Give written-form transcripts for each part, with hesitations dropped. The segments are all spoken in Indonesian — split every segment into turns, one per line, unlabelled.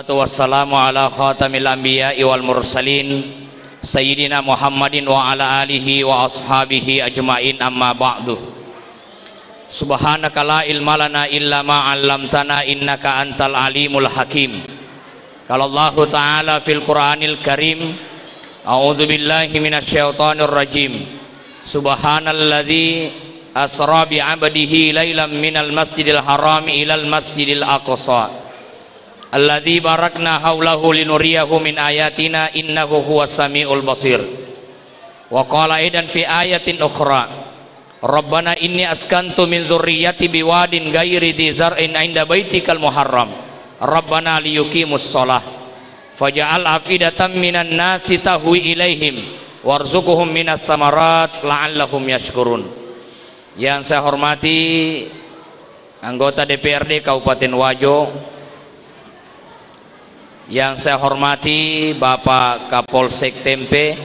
Wassalatu wassalamu ala khatamil anbiya'i wal mursalin Sayyidina Muhammadin wa ala alihi wa ashabihi ajma'in, amma ba'du. Subhanaka la ilma lana illa ma 'allamtana innaka antal alimul hakim. Qala Allah Ta'ala fil Qur'anil Karim, a'udzu billahi minasyaitonir rajim. Subhanalladzi asra bi 'abdihi lailan minal masjidil harami ilal masjidil aqsa alladzi barakna haulahu linuriyahu min ayatina innahu huwas samiul basir. Wa qala aidan fi ayatin ukhra, Rabbana inni askantu min dzurriyyati biwadin ghairi dzi zar'in 'inda baitikal muharram Rabbana liyuqimus shalah faj'al afidatan minan nasi tahwi ilaihim warzuqhum minas samarat la'allahum yashkurun. Yang saya hormati anggota DPRD Kabupaten Wajo, yang saya hormati Bapak Kapolsek Tempe,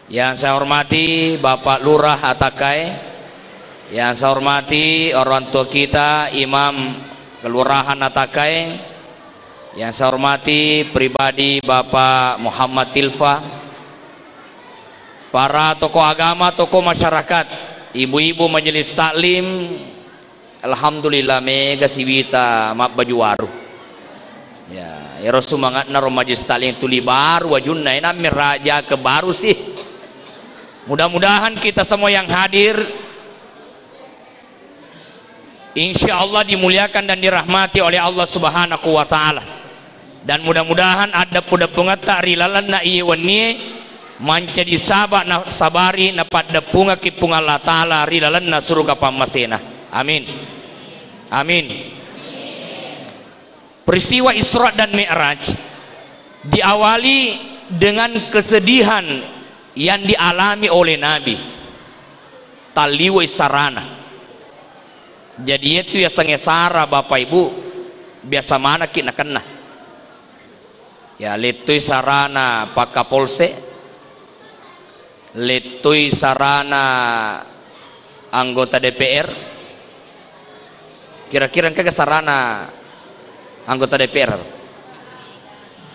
yang saya hormati Bapak Lurah Atakai, yang saya hormati orang tua kita Imam Kelurahan Atakai, yang saya hormati pribadi Bapak Muhammad Tilfa, para tokoh agama, tokoh masyarakat, ibu-ibu majelis taklim, alhamdulillah mega siwita mak baju waru. Ya rasul mangat na majlis taklim tuli baru wajunna ina miraja ke baru sih. Mudah-mudahan kita semua yang hadir insya Allah dimuliakan dan dirahmati oleh Allah Subhanahu wa ta'ala, dan mudah-mudahan ada puda pungata rilalan na iya wani mancadi sabak na sabari na pada punga ki punga Allah ta'ala rilalan na surga pamasena. Amin amin. Peristiwa Isra dan Mi'raj diawali dengan kesedihan yang dialami oleh Nabi taliwe sarana. Jadi itu ya sangesara Bapak Ibu biasa mana kita kena ya letui sarana Pak Kapolsek, letui sarana anggota DPR, kira-kira kagak sarana anggota DPR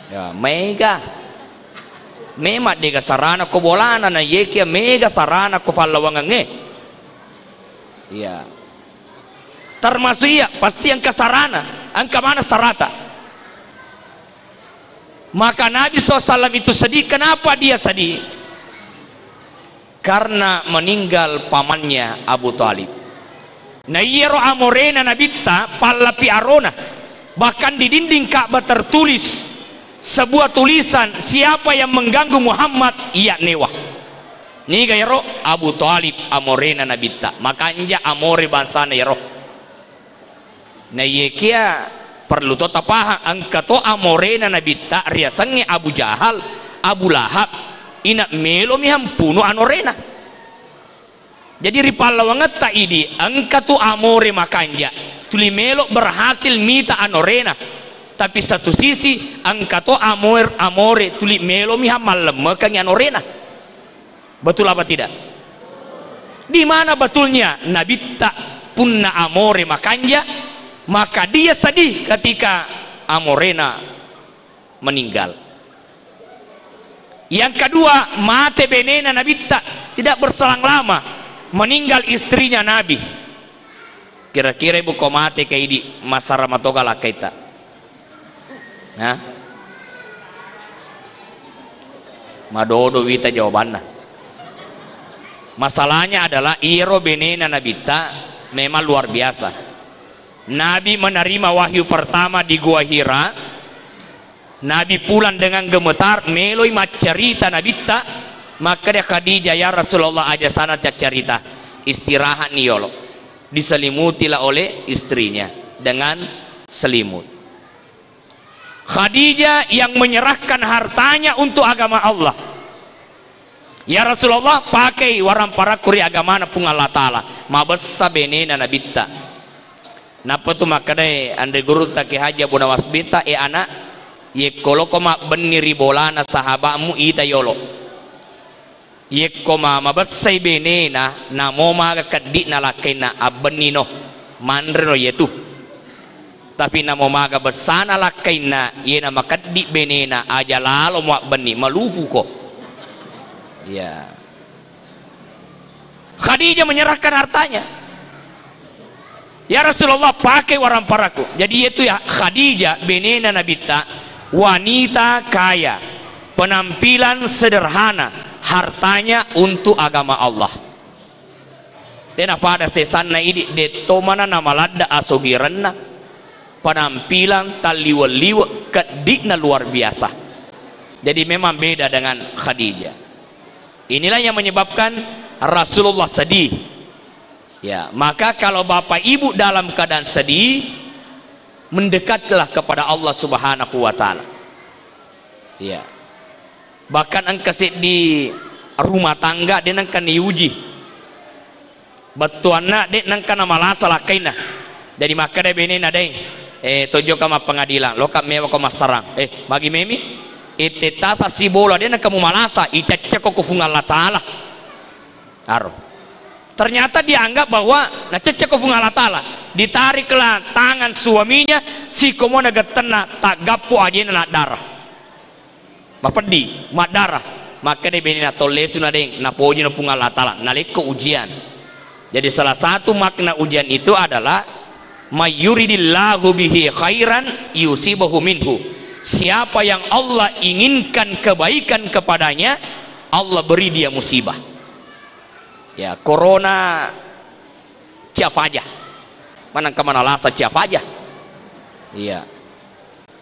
ya mega memang dega sarana ko bolana na yeke mega sarana ko falawangange ya termasuk iya pasti angka sarana angka mana sarata. Maka Nabi SAW itu sedih. Kenapa dia sedih? Karena meninggal pamannya Abu Talib. Na yero amorena nabitta pallapi arona. Bahkan di dinding Ka'bah tertulis sebuah tulisan, siapa yang mengganggu Muhammad ia newah. Ni gayro Abu Talib amorena nabita, makanya amore bansana yaro. Na yekia perlu to tapaha angkato amorena nabita riasange Abu Jahal, Abu Lahab ina melo mihampuno anorena. Jadi ripalawangat ta idi angkatu amore makanya tuli melo berhasil mita anorena, tapi satu sisi angkato amore tuli melo miha malam makanya anorena. Betul apa tidak? Di mana betulnya? Nabi tak punna amore makanya, maka dia sedih ketika amorena meninggal. Yang kedua, mate benena Nabi tak tidak berselang lama meninggal istrinya Nabi. Kira-kira ibu kau mati kayak di masa ramatoga lah kita. Nah, madodo wita jawabannya. Masalahnya adalah iro benena nabita memang luar biasa. Nabi menerima wahyu pertama di Gua Hira. Nabi pulang dengan gemetar meloi macerita nabita. Maka dia Khadijah, ya Rasulullah aja sana cak cerita istirahat nih yolo. Diselimutilah oleh istrinya dengan selimut. Khadijah yang menyerahkan hartanya untuk agama Allah. Ya Rasulullah pakai warang para kuri agama na pung Allah Ta'ala mabessa benena nabita. Napa tu makadai ande guru taki haja buna wasbita anak ye koloko ma beniri bolana sahabatmu ita yolo. Ye koma mabessai benena na moma kaddi na lakay na abanino mandreno yetu. tapi namo maga besana lakaina yena makaddi benena aja lalo mo beni malufu ko. Ya. Khadijah menyerahkan hartanya. Ya Rasulullah, pakai waramparaku. Jadi itu ya Khadijah benena nabita, wanita kaya, penampilan sederhana, hartanya untuk agama Allah. Dan apa ada sesana ini deto mana nama ladda asogirenna, penampilan taliwaliwa kedikna luar biasa. Jadi memang beda dengan Khadijah. Inilah yang menyebabkan Rasulullah sedih. Ya, maka kalau bapak ibu dalam keadaan sedih, mendekatlah kepada Allah Subhanahu wa taala. Ya. Bahkan angkasit di rumah tangga dia nangkan diuji. Batuanna dia nangkan malasa lakaina. Jadi maka dia benena deng. Tojo kama pengadilan, lo kam mewa kama sarang. Bagi memi iteta si bola dia nangkan malasa icecek ko kufungan Allah taala. Aro. Ternyata dianggap bahwa nah cecek ko fungan Allah taala. Ditariklah tangan suaminya si komo nagatena tak gapo aja na darah. Bapedi mak darah. Maka dia benena tolesu na deng napoji na fungan Allah taala nalika ujian. Jadi salah satu makna ujian itu adalah mayyuridillahu bihi khairan yusibahu minhu. Siapa yang Allah inginkan kebaikan kepadanya, Allah beri dia musibah. Ya, corona siapa aja. Mana kemana lasa siapa aja. Iya.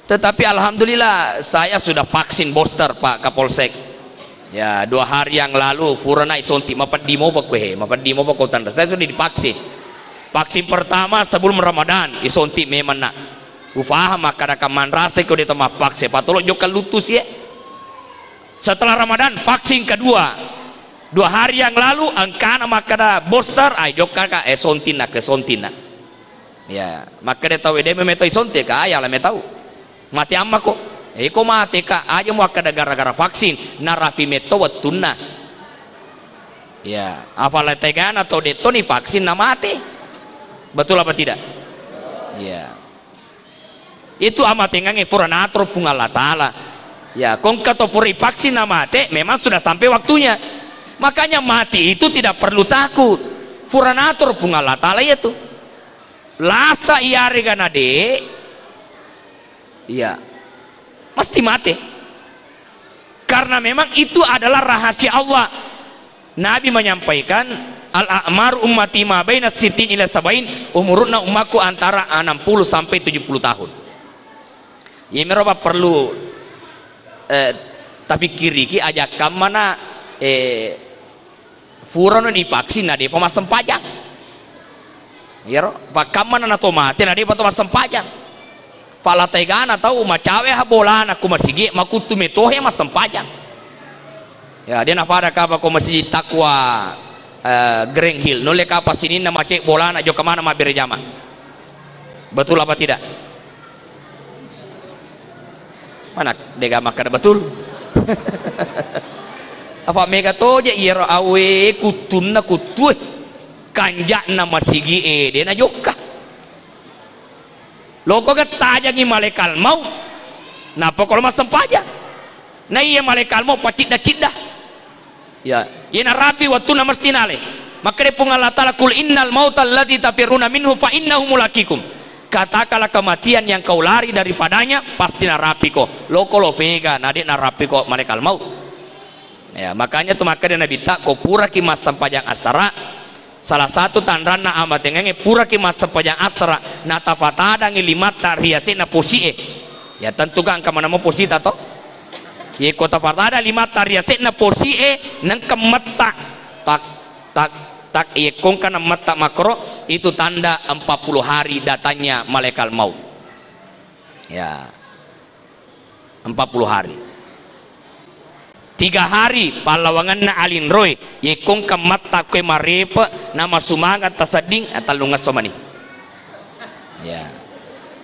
Tetapi alhamdulillah saya sudah vaksin booster Pak Kapolsek. Ya, 2 hari yang lalu furana isonti mapadi mo pa tanda. Saya sudah divaksin. Vaksin pertama sebelum Ramadan isonti memang nak. Ufaham makada kaman rasa ko dito mapakse patolo jokal lutus ya. Setelah Ramadan vaksin kedua. 2 hari yang lalu angkana makada booster ay jokal ka esontina ke sontina. Ya, makada tahu dia memeto isonti ka ayah lah metau. Mati amma ko. Eko mati ka aja mau kada gara-gara vaksin narapi meto watuna. Ya, afala tegan atau deto nih vaksin na mati. Betul apa tidak? Ya. Itu amat tengange furanatro pungala taala. Ya, kong kato puri vaksin na mati memang sudah sampai waktunya. Makanya mati itu tidak perlu takut. Furanator pungala taala itu. Lasa iare ganade. Ya. Mesti mati karena memang itu adalah rahasia Allah. Nabi menyampaikan al-a'mar ummati ma baina sittin ila sabain, umurna umatku antara 60 sampai 70 tahun. Ya mereka perlu tapi kiri ki ajak kamana furano divaksin nade pemasem pajang. Ya ro pak kamana na tomate nade pemasem pajang. Pala taigana tahu macawe habola aku masigi makutu metohe mas sempajang. Ya dia nafada kapa ko masigi takwa Green Hill nole kapa sini nama cek bola na jo kemana ma berjama. Betul apa tidak? Mana dega makar betul? Apa mega toje iro awe kutunna kutue kanjak na masigi dia na joka. Loko getajangi malaikat mau napa kalau masam paja na iya malaikat mau pacida-cida ya ina rapi waktu na mastinale maka dia Allah taala kul innal mautal ladzi tafiruna minhu fa innahu mulaqikum. Katakanlah kematian yang kau lari daripadanya pasti na rapi kok loko lo vega nade na rapi kok malaikat mau ya. Makanya tuh maka dia nabi tak ko pura ki masam pajang asara. Salah satu tandrana amat tengenge pura ki mas sepajang asra na tafatada ngilimata riasena posie. Ya tentu kan kamana mo posita to. Ye kota fatada limata riasena posie nang kemeta tak ye kong kana mata makro itu tanda 40 hari datanya malaikat maut. Ya. 40 hari. 3 hari palawangan na alin roy yekong kamata kwe marepa nama sumangat tasading at talungas somani ya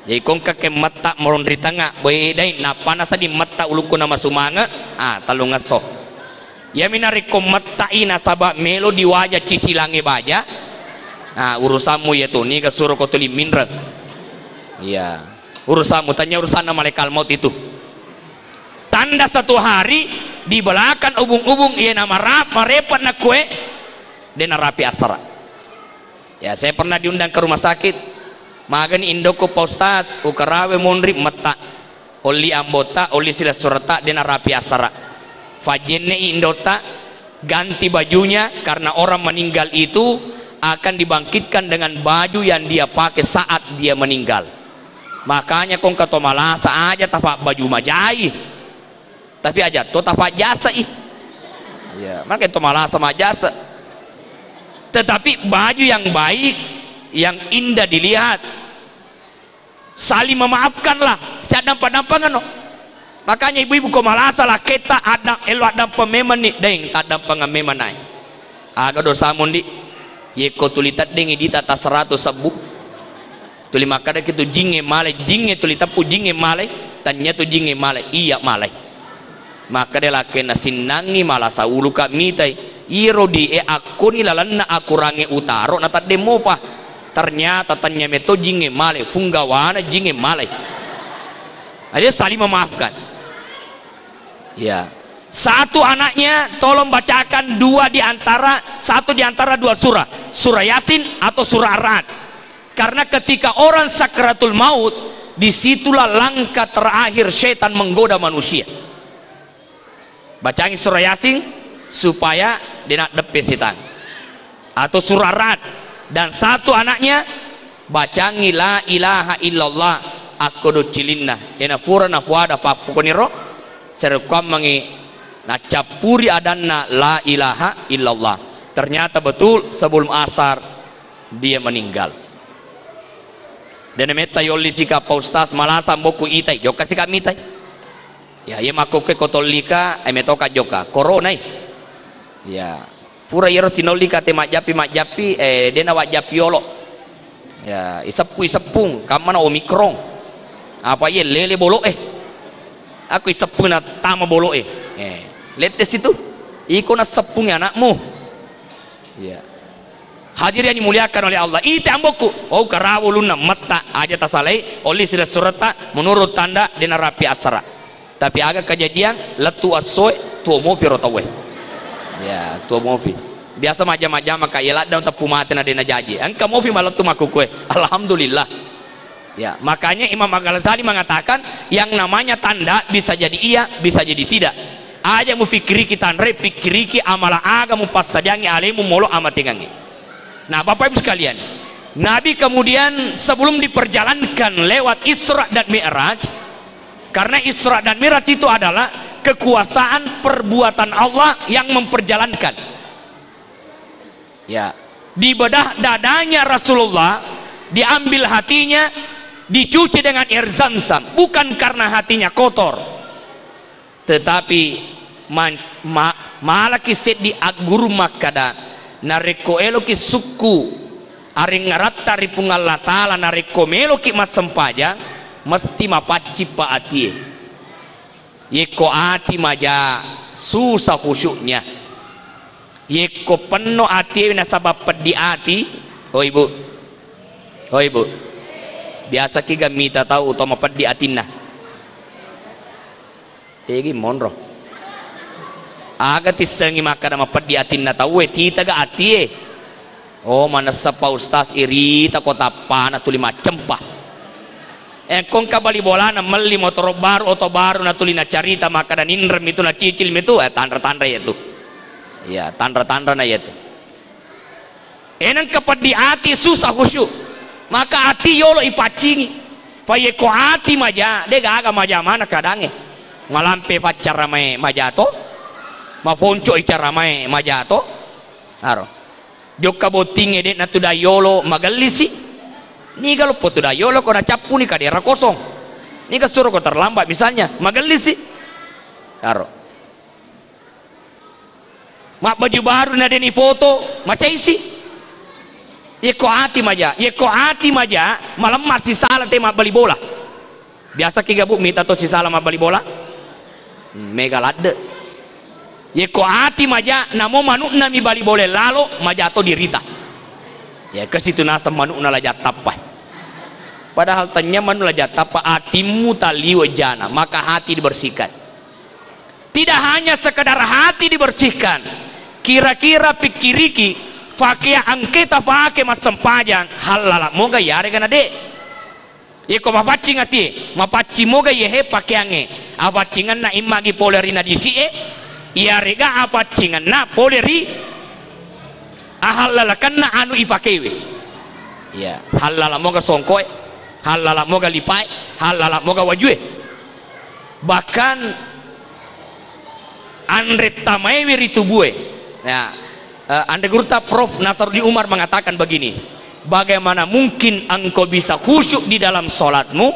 yekong kake mata moron ritanga boy day na panasa di mata uluko nama sumanga talungas so ya minari ko mata ina saba melo di wajah cicilange baja urusanmu ya tuh ni kasuro ko tuli minra Iya, urusanmu, tanya urusan malaikat maut itu. Tanda satu hari di belakang ubung-ubung iya nama repot nak kue dan rapi asara. Ya, saya pernah diundang ke rumah sakit. Magani indoko paustas ukarawe monri mata oli ambota oli sila surata dan rapi asara. Fajenne indota ganti bajunya karena orang meninggal itu akan dibangkitkan dengan baju yang dia pakai saat dia meninggal. Makanya kong kato malasa aja tapak baju majai, tapi aja to tapak jasa ih. Ya, makanya to malasa majasa. Tetapi baju yang baik, yang indah dilihat, saling memaafkanlah, siapa nampak-nampak no. Makanya ibu-ibu kok malasa lah kita ada elok ada pememan nih, deng ada pengameman naik. Aga dosa mundi, ye ko tulitat deng di tata 100 sebu. Tuli makada kitu jinge malai, jinge tuli tapu jinge malai, tanya tu jinge malai, iya malai. Maka dia kena sinangi malasa ulu kami tai, iro di aku ni lalanna aku range utaro nata demofa. Ternyata tanya meto jinge malai, funggawana jinge malai. Ada saling memaafkan. Ya, satu anaknya tolong bacakan satu di antara dua surah, surah Yasin atau surah Ar-Ra'd. Karena ketika orang sakratul maut, disitulah langkah terakhir setan menggoda manusia. Bacain surah Yasin supaya dia nak depe setan, atau surah Ar-Ra'd. Dan satu anaknya bacangi la ilaha illallah aku cilinna ena fura na fuada papukoniro serukam mangi na capuri adanna la ilaha illallah. Ternyata betul sebelum asar dia meninggal. Dan meta yoli sika paustas malasa boku itai joka sika mitai. Ya ye makoke kotolika emetoka joka corona. Ya pura yero tinolika te majapi dena wajapi yolo. Ya isepung kamana omikron. Apa ye lele bolo aku isepung na tama bolo letes itu iko na sepung anakmu. Ya hadirin yang dimuliakan oleh Allah, itu amboku oh karawuluna mata aja tasalai oleh sila surata menurut tanda dina rapi asara. Tapi agak kejadian letu asoy tuo mofi rotawe. Ya tuo mofi biasa majam-majam maka yelat daun tepu mati na dina jaji angka mofi maletu makukue alhamdulillah. Ya makanya Imam Al-Ghazali mengatakan yang namanya tanda bisa jadi iya bisa jadi tidak. Aja mu fikiri kita pikiri ki amala aga mu pasajangi alimu molo amatingangi. Nah Bapak Ibu sekalian, Nabi kemudian sebelum diperjalankan lewat Isra dan Mi'raj, karena Isra dan Mi'raj itu adalah kekuasaan perbuatan Allah yang memperjalankan. Ya, di bedah dadanya Rasulullah, diambil hatinya, dicuci dengan air Zam-Zam, bukan karena hatinya kotor, tetapi malaki sedi aguru makada nareko eloki suku aring ngaratta ripung Allah Ta'ala nareko meloki mas sempaja mesti mapaci pa atie yeko ati maja susah khusyuknya yeko penuh atie nasabab pedi ati. Oh ibu biasa ki gamita tahu utama pedi atinna tegi monro aga tisengi maka nama pedi atinna tahu tita ga atie. Oh mana sapa ustaz irita kota pana tuli macem pa kong kabali bola na meli motor baru oto baru na tuli na carita maka dan inrem itu na cicil itu tanda-tanda itu ya tanda-tanda na itu enang kapedi ati susah khusyuk maka ati yolo ipacingi paye ko ati maja de ga aga maja mana kadange ngalampe pacara mai majato mafonco icara mai majato aro jokka botinge de natu dayolo magalisi ni kalau potu dayolo kona capu ni kadera kosong ni suruh kau terlambat misalnya magalisi aro mak baju baru na deni foto maca isi yeko hati maja malam masih salah tema bali bola biasa ki gabuk mita to si salah ma bali bola mega ladde yeko hati maja namo manuk nami bali boleh lalu maja to dirita ya ke situ nasam manuk nala jatap pa padahal tanya manulah jatah pa atimu taliwa jana, maka hati dibersihkan. Tidak hanya sekedar hati dibersihkan, kira-kira pikiriki fakia angketa fake mas sempajang halala moga yare kana de iko mapacing ati mapaci moga yehe pakeange apacingan na imagi polerina disi yare ga apacingan na poleri ahalala kana anu ifakewe ya halala moga songkoe halala moga lipai halala moga wajue. Bahkan Andre Tamaewi Ritubue ya, Andre Gurta Prof. Nasarudin Umar mengatakan begini, bagaimana mungkin engkau bisa khusyuk di dalam sholatmu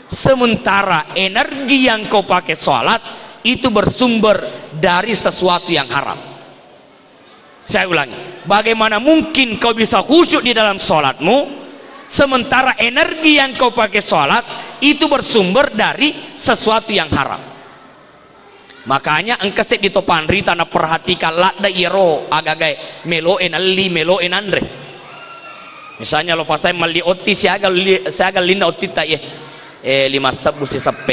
sementara energi yang kau pakai sholat itu bersumber dari sesuatu yang haram. Saya ulangi, bagaimana mungkin kau bisa khusyuk di dalam sholatmu sementara energi yang kau pakai sholat itu bersumber dari sesuatu yang haram. Makanya engkeset di topan rita na perhatikan lada iro agagai melo enali melo enandre. Misalnya lo fasai mali otti siaga linda otti ta ye 5 sabu si sappe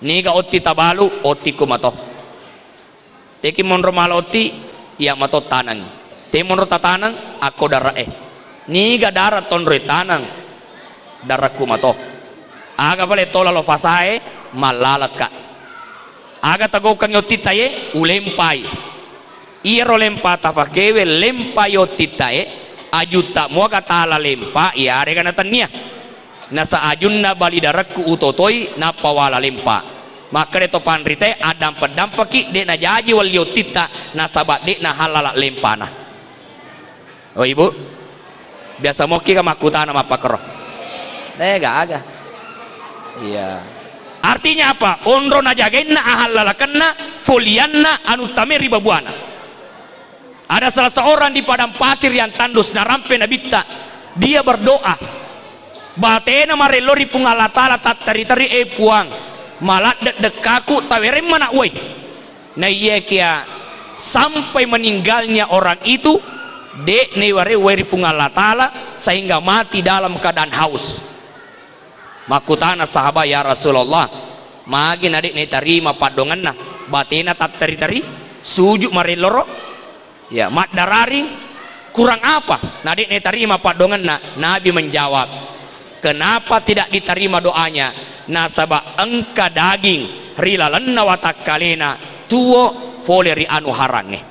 niga otti tabalu otti kumato teki monro malo otti ya mato tanang te monro tatanang ako dara niga dara tonre tanang dara kumato aga vale tola lo fasai malalaka aga tago kang otitaye ulempai iro lempa tafakewe lempa yotitaye ajuta muaga tala lempa ya rega natania nasa ajunna balidarakku utotoi napawala lempa maka reto panrite adam pedampaki de na jaji wal yotita nasabat de na halala lempana. Oh ibu biasa moki ka makutana mapakro dega aga iya. Artinya apa? Onro najagainna ahallalakanna folianna anutame ribabuana. Ada salah seorang di padang pasir yang tandus narampe nabitta. Dia berdoa. Batena marelo ripung Allah Ta'ala tattari-tari puang. Malat dekaku tawerem mana woi. Nah iya kia sampai meninggalnya orang itu dek neware woi ripung Allah Ta'ala sehingga mati dalam keadaan haus. Makutana sahabat ya Rasulullah magi nadik ne tarima padongan na batena tat tari-tari sujuk mariloro ya mat dararing kurang apa nadik ne tarima padongan na. Nabi menjawab, kenapa tidak diterima doanya? Nasaba engka daging rilalanna watakalena tuo foleri anu harange.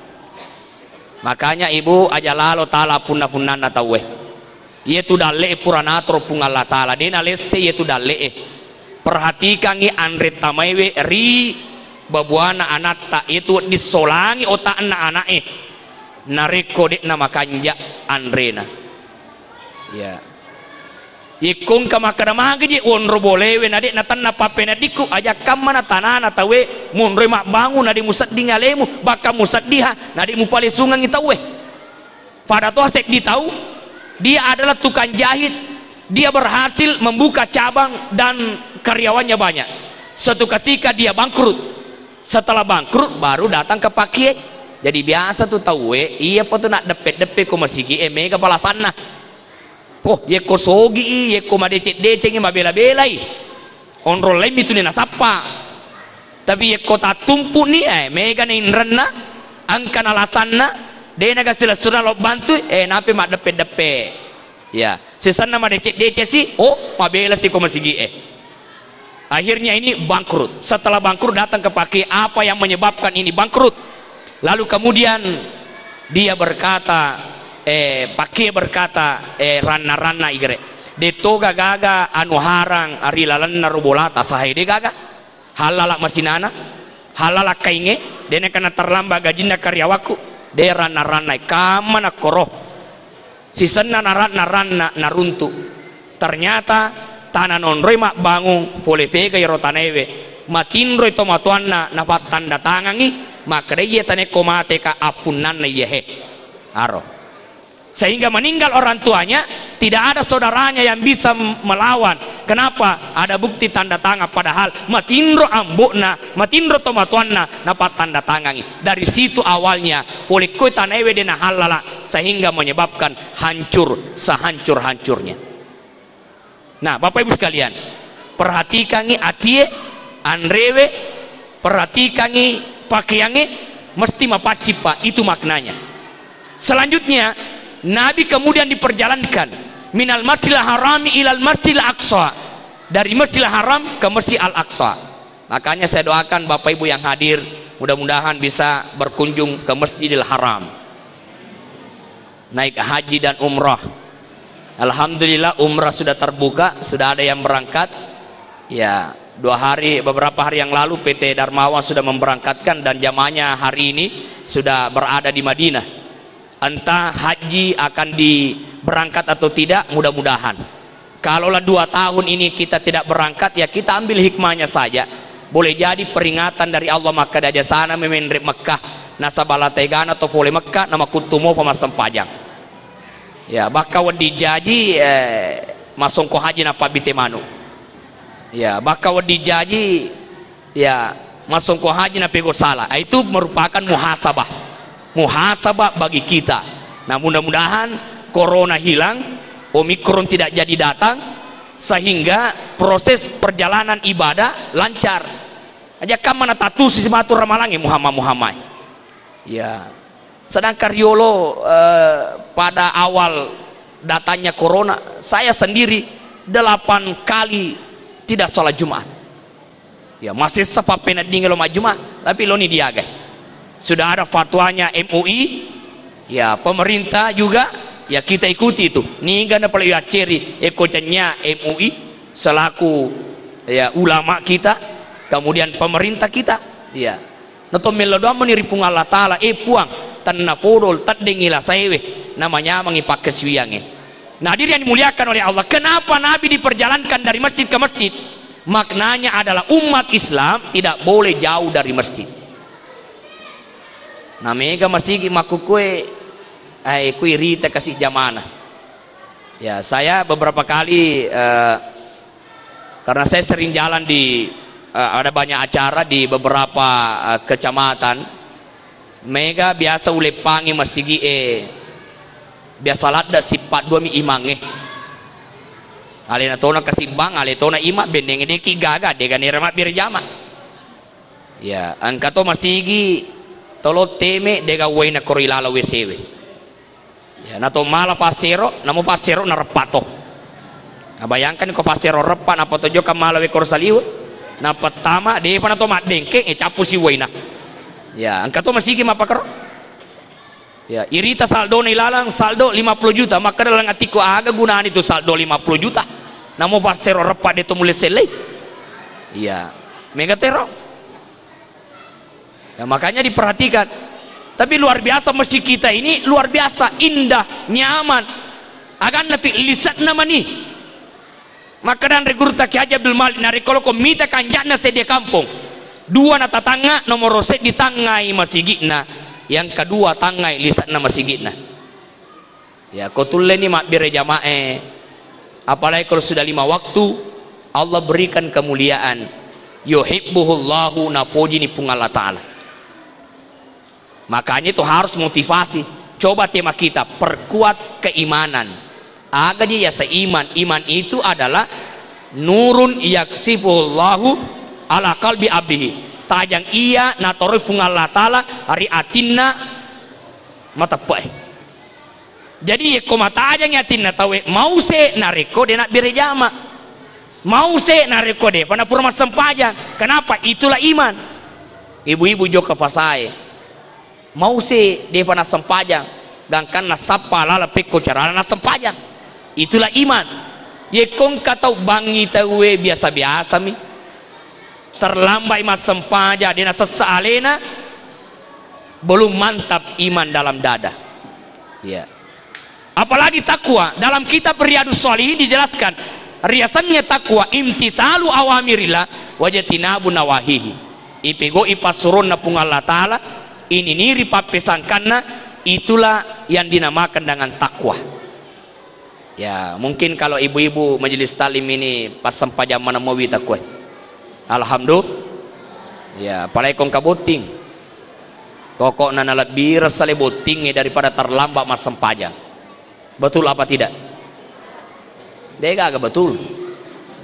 Makanya ibu aja lalo tala punna-punnana tawe yetu dalle puranatro pung Allah Ta'ala dena lesse yetu dalle perhatikan ngi Andre Tamaewe ri babuana anatta itu disolangi otak anak nareko dek nama kanja Andrena ya ikung kamakana magaji onro bolewe nadek natan napapena diku aja kamana tanana tawe munre mak bangun nadi musad dingalemu baka musad diha nadi mupale sungang itawe pada toh sek ditau dia adalah tukang jahit, dia berhasil membuka cabang dan karyawannya banyak. Suatu ketika dia bangkrut, setelah bangkrut baru datang ke Pak Kiai. Jadi biasa tuh tahu iya po tuh nak depet ko masigi mega pala sana. Oh ye ko sogi ye ko madece ngi mabela-belai. Onro lem itu nina sapa. Tapi ye ko tatumpu nih mega nih renna angkan alasanna dena kasih surah lo bantu nape mak depe ya sesana mak dece sih oh mabela sih komasigi akhirnya ini bangkrut. Setelah bangkrut datang ke Pak Kiai, apa yang menyebabkan ini bangkrut? Lalu kemudian dia berkata Pak Kiai berkata rana igre detoga gaga anu harang ari lalanna rubolata sahede gaga halala masinana halala kainge dene kana terlamba gajinda karyawaku dera naranai kamana koroh sisena narana naruntu ternyata tanah nonroi mak bangung pole vega yaro tanewe matinroi tomatuanna nafat tanda tangangi makreye tane komate ka apunan na yehe aro sehingga meninggal orang tuanya tidak ada saudaranya yang bisa melawan. Kenapa? Ada bukti tanda tangan, padahal matindro ambukna matindro tomatuanna napat tanda tangangi. Dari situ awalnya polikoi tanewe dena halala sehingga menyebabkan hancur sehancur-hancurnya. Nah, Bapak Ibu sekalian, perhatikan atie anrewe, perhatikan pakaiannya mesti mapaci Pak, itu maknanya. Selanjutnya Nabi kemudian diperjalankan minal masjidil harami ilal masjidil aqsa, dari masjidil haram ke masjid al aqsa. Makanya saya doakan Bapak Ibu yang hadir, mudah-mudahan bisa berkunjung ke masjidil haram, naik haji dan umrah. Alhamdulillah umrah sudah terbuka, sudah ada yang berangkat. Ya, beberapa hari yang lalu PT Darmawan sudah memberangkatkan dan jamaahnya hari ini sudah berada di Madinah. Entah haji akan diberangkat atau tidak, mudah-mudahan. Kalaulah 2 tahun ini kita tidak berangkat, ya kita ambil hikmahnya saja. Boleh jadi peringatan dari Allah, maka daja sana memendrek Mekah nasabala tegana atau fole Mekah nama kutumo pemasam pajang. Ya, baka wadi jaji masong ko haji napa bitemanu. Ya, baka wadi jaji ya masong ko haji na pego salah. Itu merupakan muhasabah bagi kita. Nah, mudah-mudahan corona hilang, Omikron tidak jadi datang, sehingga proses perjalanan ibadah lancar. Aja kan mana tatu si matur ramalangi Muhammad. Ya. Sedangkan Riolo pada awal datanya corona, saya sendiri 8 kali tidak sholat Jumat. Ya, masih sepa penat dingin lo Jumat, tapi lo ni dia guys. Sudah ada fatwanya MUI, ya pemerintah juga, ya kita ikuti itu. Ni gana pala ya ceri ekocanya MUI selaku ya ulama kita, kemudian pemerintah kita, ya. Nato melodoa meniripung Allah Taala puang tanna podol tadengila saewe namanya mengipak kesuyange. Nah, hadirin yang dimuliakan oleh Allah, kenapa Nabi diperjalankan dari masjid ke masjid? Maknanya adalah umat Islam tidak boleh jauh dari masjid. Nah, mega masih makukue kui rita kasih jamana. Ya, saya beberapa kali karena saya sering jalan di ada banyak acara di beberapa kecamatan. Mega biasa ulepangi masigi biasa lada sifat 2 mi imange. Alena tona kasimbang, ale tona ima bendeng deki gaga de ganira mak birjama. Ya, angkato masigi tolo teme dega wena korilala wesewe. Ya, nato mala pasero, namo pasero na repato. Nah, bayangkan ko pasero repan apa tojo ka mala we korsaliu. Na pertama de pana to mak dengke capu si wena. Ya, angka to masih mapakar. Ya, irita saldo nilalang saldo 50 juta, maka dalam atiku aga gunaan itu saldo 50 juta. Namo pasero repat itu mulai selesai. Ya, mega teror. Ya, makanya diperhatikan. Tapi luar biasa masjid kita ini, luar biasa indah, nyaman. Agan napi lisan nama nih. Maka dan regurta Ki Haji Abdul Malik narikolo komita kanjana sedia kampung. 2 na tatangga nomor set di tangai masigitna, yang kedua tangai lisan na masigitna. Ya, kotulle ni mak bire jamae, apalagi kalau sudah 5 waktu Allah berikan kemuliaan. Yuhibbuhullahu napoji ni pung Allah Ta'ala. Makanya itu harus motivasi. Coba tema kita perkuat keimanan. Agar dia seiman. Iman itu adalah nurun yaksifuhullahu ala qalbi abdihi, tajang iya natoroi fung Allah Ta'ala hari atinna matapai. Jadi koma tajang atinna tawe mau se nareko de nak birejama, mau se nareko de pada purma sempajang. Kenapa? Itulah iman. Ibu-ibu joka pasai mau se de pada sempajang dan kan nasapa lala peko cara na sempajang. Itulah iman. Ye kong katau bangi tawe biasa-biasa mi terlambat imat sempaja dina sesalena belum mantap iman dalam dada. Ya. Apalagi takwa. Dalam kitab Riyadhus Shalihin dijelaskan riasannya takwa imtitsalu awamirillah wajtinabu nawahihi. Ipego ipasurun na pung Allah Ta'ala ini niri papesangkanna, itulah yang dinamakan dengan takwa. Ya, mungkin kalau ibu-ibu majelis talim ini pas sempaja mana mau takwa. Alhamdulillah. Ya, apalagi kong kabuting. Pokoknya lebih resale botingnya daripada terlambat mas sempaja. Betul apa tidak? Dega agak betul.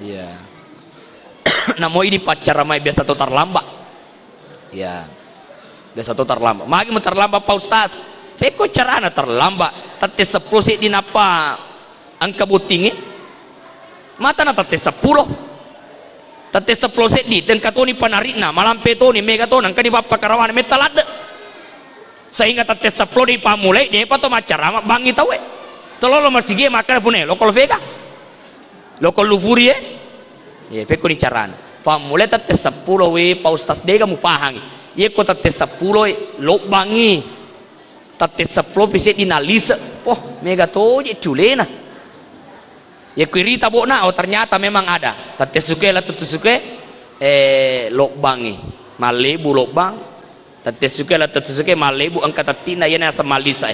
Iya. Namo ini pacar ramai biasa tuh terlambat. Ya. Biasa tuh terlambat. Magi mau terlambat Pak Ustaz. Peko carana terlambat. Tete 10 sih dinapa angka butingi. Mata na tete 10. Tete 10 sih di tengkat ni panarina malam petoni mega to nang kani bapa karawan metalade. Sehingga tete 10 di pamulai dia pa to macarama bangi tawe. Tololo masige makana pune lokol vega. Lokol lufuri ya peko ni carana. Pamulai tete 10 we Pak Ustaz dega mu pahangi. Ye ko tete 10 lo bangi. Tete 10 bisa dinalisa. Oh mega to je culena. Ya kuirita bona oh ternyata memang ada. Tete suke la tutu suke lokbangi. Malebu lokbang. Tete suke la tutu suke malebu angka tatina yana sa malisa.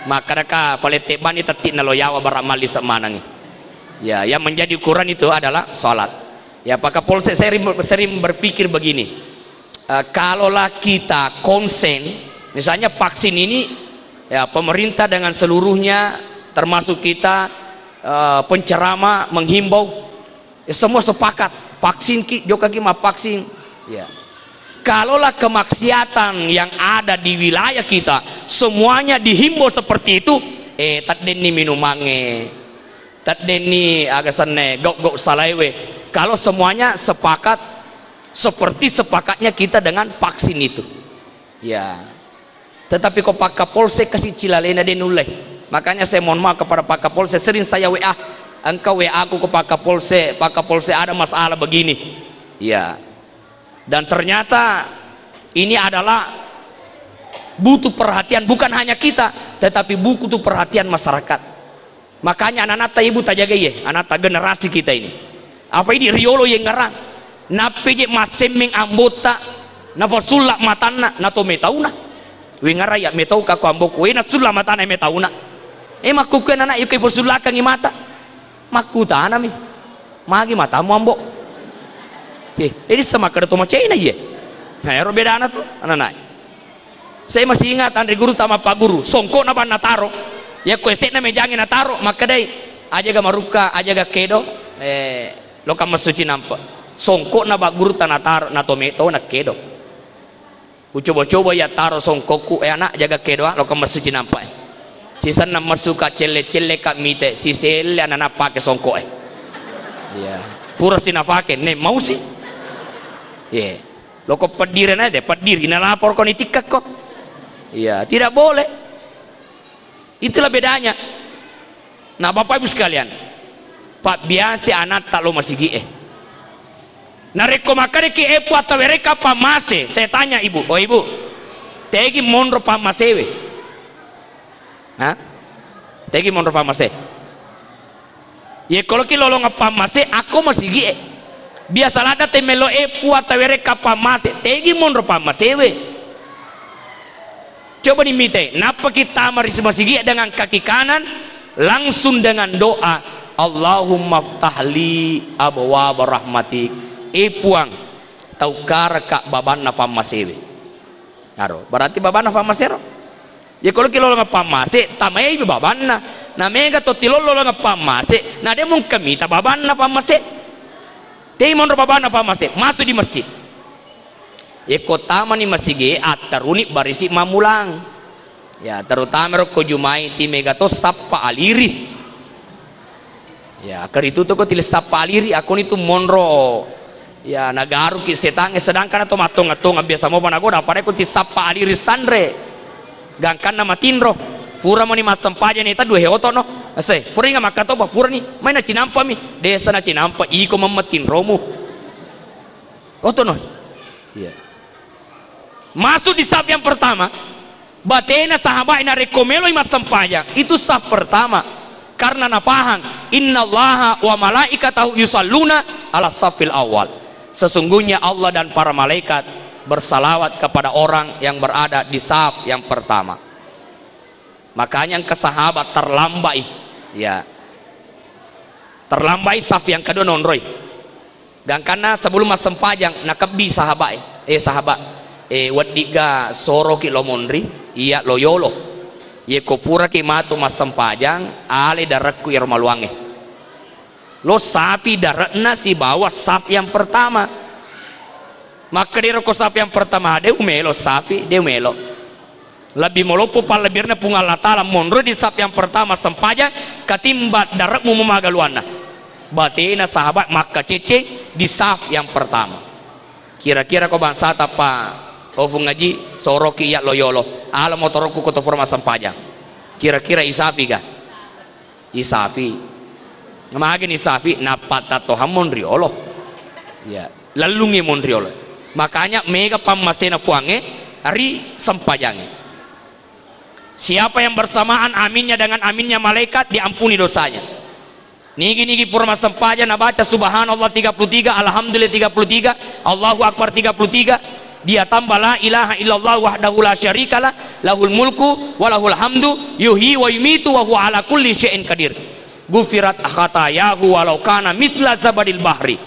Maka daka palete bani tatina loyawa bara malisa manangi. Ya, yang menjadi ukuran itu adalah salat. Ya, Pak Kapolsek sering berpikir begini. Kalaulah kita konsen, misalnya vaksin ini ya pemerintah dengan seluruhnya termasuk kita penceramah menghimbau ya, semua sepakat vaksin joka kima vaksin ya. Kalaulah kemaksiatan yang ada di wilayah kita semuanya dihimbau seperti itu tadeni minumange tadeni agasane gok salaiwe. Kalau semuanya sepakat seperti sepakatnya kita dengan vaksin itu ya, tetapi kok Pak Kapolsek kasih cilalena denuleh. Makanya saya mohon maaf kepada Pak Kapolsek, sering saya WA, engkau WA aku ke Pak Kapolsek ada masalah begini ya, dan ternyata ini adalah butuh perhatian bukan hanya kita tetapi butuh perhatian masyarakat. Makanya anak-anak ibu tak jaga ye, anak generasi kita ini apa ini riolo yang ngarang nape je masemeng ambota na fasulak matana na to metauna wi ngaraya metau ka ko amboku na sulla matana metauna makuken anak yukai fasulakang imata makuta nami magi mata mo ambok ini sama kada to macena ye nah ero beda anak tuh anak saya masih ingat Andre guru tama Pak Guru songko na ban nataro ya ko esek na mejangi nataro maka dai aja ga maruka aja ga kedo lo kam masuci nampa songko na Pak Guru tanataro na tometo na kedo ucoba-coba ya taro songkoku anak jaga kedo lo kam masuci nampa sisa na masuka celle kak mite sisele anak pake songko ya pura sinafake ne mau sih ya lo kok pediran aja pedir ina lapor kon itikak kok ya tidak boleh. Itulah bedanya. Nah Bapak Ibu sekalian, Pak biasa anak tak lo masih gie. Nah reko makanya ki epu atau mereka pamase. Saya tanya ibu, oh ibu, tegi monro pamasewe. Hah? Tegi monro pamase. Ya kalau ki lolong pamase, aku masih gie. Biasalah ada temelo epu atau mereka pamase. Tegi monro pamasewe. Coba dimite, napa kita masih gie dengan kaki kanan, langsung dengan doa, Allahumma ftahli abwaab rahmatik. Puang taukar kak baban na pamasewe. Naro, berarti baban na pamasero. Ya kalau kilo nga pamase, tamay baban na mega to tilolo nga pamase, na dia mong kamita baban na pamase. Tei mon baban na pamase, masuk di masjid. Ya kota ni masige at taruni barisi mamulang. Ya terutama ko jumai ti mega to sapa aliri. Ya karitu to ko tilis sapa aliri aku itu monro. Ya nagaru ki setange sedangkan atau matong-matong biasa mo panagoda pare ko ti sapa aliri sandre. Gangkan na matinro. Pura mo ni masampaja ni ta dua heoto no. Ase pura nga makato ba pura ni may na cinampa mi. Desa na cinampa iko mamatinro mo. Oto no. Ya. Masuk di saf yang pertama batena sahabat ina rekomelo ima sampaya itu saf pertama karena napahang innallaha wa malaikatahu yusalluna ala safil awal sesungguhnya Allah dan para malaikat bersalawat kepada orang yang berada di saf yang pertama. Makanya yang ke sahabat terlambai ya terlambai saf yang kedua nonroy dan karena sebelum mas sempajang nakebi sahabat sahabat wadiga soro ki lomondri iya loyolo ye kopura ki matu mas sempajang ale darakku ir maluange lo sapi daratna si bawa saf yang pertama, maka dia roko saf yang pertama dia umelo sapi dia umelo lebih molopo palebirna pung Allah Ta'ala monro di saf yang pertama sempaja katimbat daratmu memagaluana batina sahabat maka cece di saf yang pertama. Kira-kira kau bangsa apa kau ngaji soroki ya loyolo ala motoroku koto forma sempaja kira-kira isafi kah? Isafi namagin isafi napatato hamon riolo ya lalungi mon riolo makanya mega pamasena puange hari sempajange. Siapa yang bersamaan aminnya dengan aminnya malaikat diampuni dosanya. Nigi purma sempaja na baca subhanallah 33, alhamdulillah 33, Allahu akbar 33, dia tambah la ilaha illallah wahdahu la syarikalah lahul mulku wa lahul hamdu yuhyi wa yumitu wa huwa ala kulli syai'in qadir. Gufirat khatayahu walau kana mithla zabadil bahri.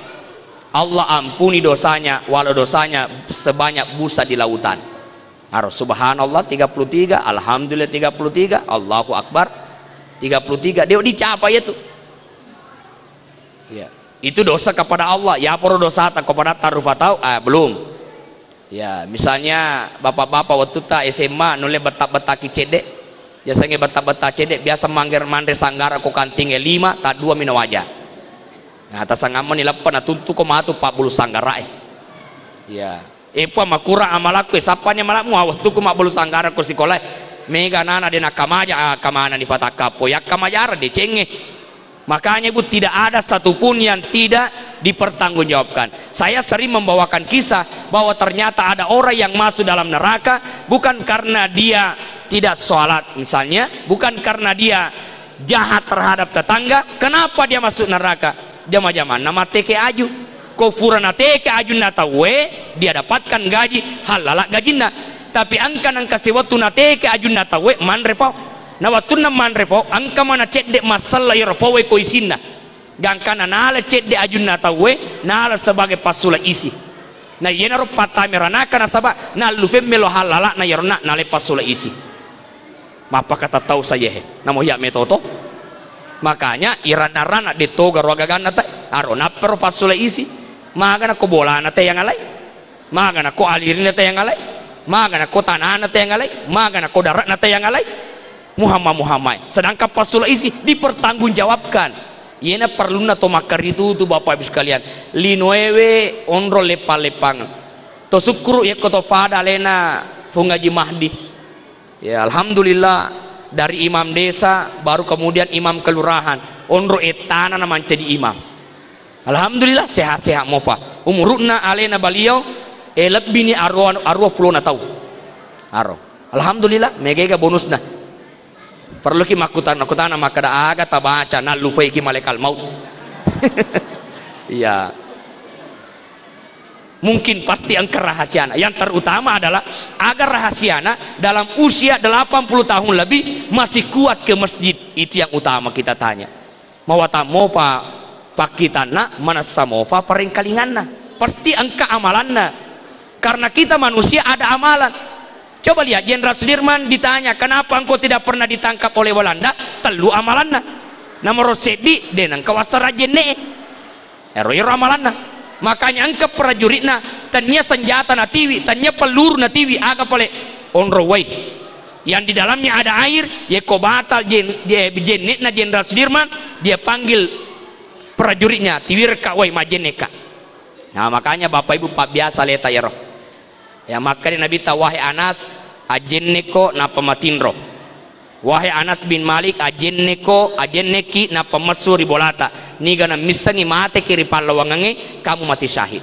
Allah ampuni dosanya walau dosanya sebanyak busa di lautan. Harus subhanallah 33, alhamdulillah 33, Allahu akbar 33, dia dicapai itu. Ya, itu dosa kepada Allah. Ya poro dosa tak kepada tarufatau belum. Ya, misalnya bapak-bapak waktu ta SMA nule betak-betaki cedek. Biasanya betak-betak cedek biasa mangger-mangger sanggara ko kantinge 5 tak 2 mina wajah. Nah, atas sangaman nilapan tuntu ko matu 40 sanggara Ya. Epa makura amalaku sapanya malamu waktu ku mak bulu sanggara ku sekolah mega nana de nakamaja kamana di patakapo ya kamajara de cenge. Makanya ibu tidak ada satupun yang tidak dipertanggungjawabkan. Saya sering membawakan kisah bahwa ternyata ada orang yang masuk dalam neraka bukan karena dia tidak sholat misalnya, bukan karena dia jahat terhadap tetangga. Kenapa dia masuk neraka? Jama-jama nama teke aju kofurana teke aju natawe dia dapatkan gaji halala gajina, tapi angka sewatu nateke aju natawe manrepo na watuna manrepo angka mana cedek masalah yarfowe ko isinna gangkana nala cedek aju natawe nala sebagai pasula isi na yena ro patamerana kana saba na lufemmelo halala na yarna nale pasula isi mapa kata tahu saya namo ya metoto. Makanya irana-rana ditoga rogagan nata arona pero pasula isi magana ko bola nata yang alay magana ko alirin nata yang alay magana ko tanah nata yang alay magana ko darat nata yang alay Muhammad sedangkan pasula isi dipertanggungjawabkan. Yena perlu na to makar itu tu bapak ibu sekalian linoewe onro lepa-lepang to sukru ya koto pada lena fungaji mahdi ya alhamdulillah dari imam desa baru kemudian imam kelurahan onro etana nama jadi imam alhamdulillah sehat-sehat mofa umuruna alena beliau lebih ni arwah flona tahu aro alhamdulillah megega bonusna perlu ki makutana maka da aga tabaca na lufai ki malaikat maut iya mungkin pasti angker rahasiana yang terutama adalah agar rahasiana dalam usia 80 tahun lebih masih kuat ke masjid. Itu yang utama kita tanya mawata mofa pakitana manasa mofa peringkalinganna pasti angka amalanna karena kita manusia ada amalan. Coba lihat Jenderal Sudirman ditanya kenapa engkau tidak pernah ditangkap oleh Walanda telu amalanna nomor sedi denang kawasara jene ero amalanna. Makanya engkau prajuritna tanya senjata na tiwi tanya peluru na tiwi aga pole onrowai yang di dalamnya ada air ya ko batal jenet na Jenderal Sudirman dia panggil prajuritnya tiwir ka wai majeneka. Nah makanya bapak ibu pak biasa leta ya roh ya makanya Nabi wahai Anas ajenneko na pematinro wahai Anas bin Malik ajenneki na pemasuri bolata niga na misangi mate kiri palawangange kamu mati syahid.